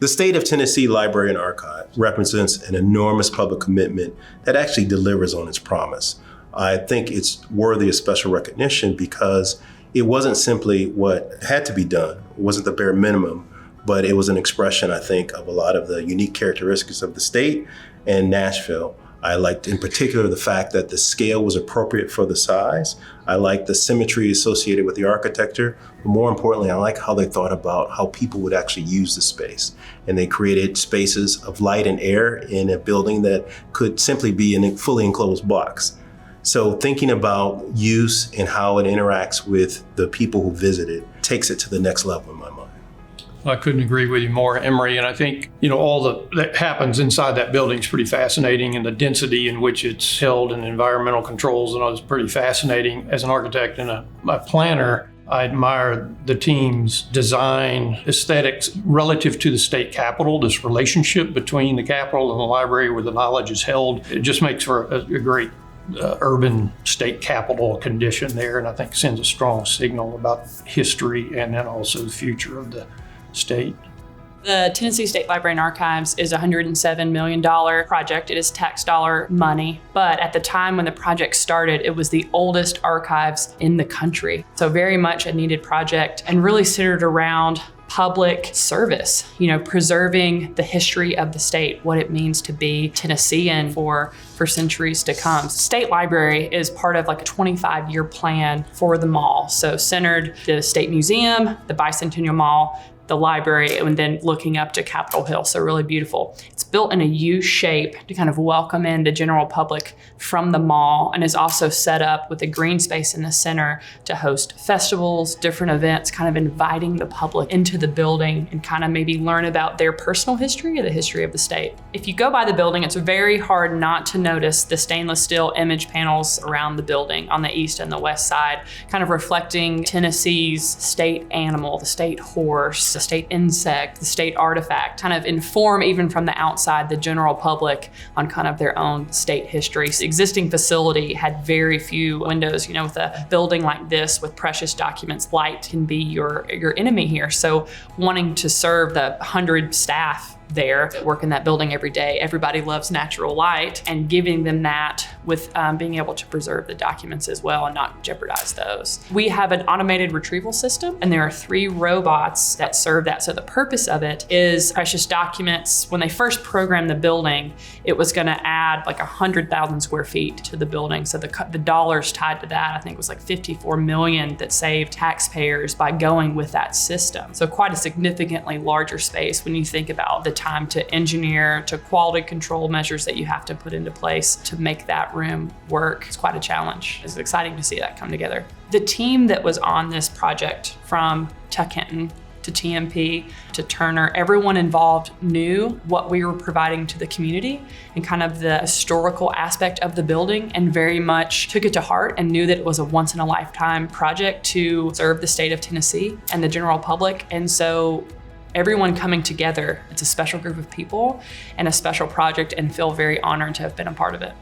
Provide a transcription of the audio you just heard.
The state of Tennessee Library and Archives represents an enormous public commitment that actually delivers on its promise. I think it's worthy of special recognition because it wasn't simply what had to be done. It wasn't the bare minimum, but it was an expression, I think, of a lot of the unique characteristics of the state and Nashville. I liked in particular the fact that the scale was appropriate for the size. I liked the symmetry associated with the architecture. But more importantly, I like how they thought about how people would actually use the space. And they created spaces of light and air in a building that could simply be in a fully enclosed box. So thinking about use and how it interacts with the people who visit it takes it to the next level in my mind. I couldn't agree with you more, Emery. And I think, all that happens inside that building is pretty fascinating, and the density in which it's held and environmental controls and all is pretty fascinating. As an architect and a planner, I admire the team's design aesthetics relative to the state capitol, this relationship between the capitol and the library where the knowledge is held. It just makes for a great urban state capitol condition there, and I think sends a strong signal about history and then also the future of the state. The Tennessee State Library and Archives is a $107 million project. It is tax dollar money, but at the time when the project started, it was the oldest archives in the country. So very much a needed project and really centered around public service, preserving the history of the state, what it means to be Tennessean for centuries to come. State Library is part of like a 25-year plan for the mall. So centered the State Museum, the Bicentennial Mall, the library, and then looking up to Capitol Hill. So really beautiful. It's built in a U shape to kind of welcome in the general public from the mall, and is also set up with a green space in the center to host festivals, different events, kind of inviting the public into the building and kind of maybe learn about their personal history or the history of the state. If you go by the building, it's very hard not to notice the stainless steel image panels around the building on the east and the west side, kind of reflecting Tennessee's state animal, the state horse, the state insect, the state artifact, kind of inform even from the outside the general public on kind of their own state history. The existing facility had very few windows. With a building like this with precious documents, light can be your enemy here. So wanting to serve the 100 staff there that work in that building every day. Everybody loves natural light, and giving them that with being able to preserve the documents as well and not jeopardize those. We have an automated retrieval system, and there are 3 robots that serve that. So the purpose of it is precious documents. When they first programmed the building, it was going to add like 100,000 square feet to the building. So the dollars tied to that, I think, was like $54 million that saved taxpayers by going with that system. So quite a significantly larger space when you think about the time to engineer, to quality control measures that you have to put into place to make that room work. It's quite a challenge. It's exciting to see that come together. The team that was on this project, from Tuck Hinton to TMP to Turner, everyone involved knew what we were providing to the community and kind of the historical aspect of the building, and very much took it to heart and knew that it was a once in a lifetime project to serve the state of Tennessee and the general public. And so everyone coming together, it's a special group of people and a special project, and feel very honored to have been a part of it.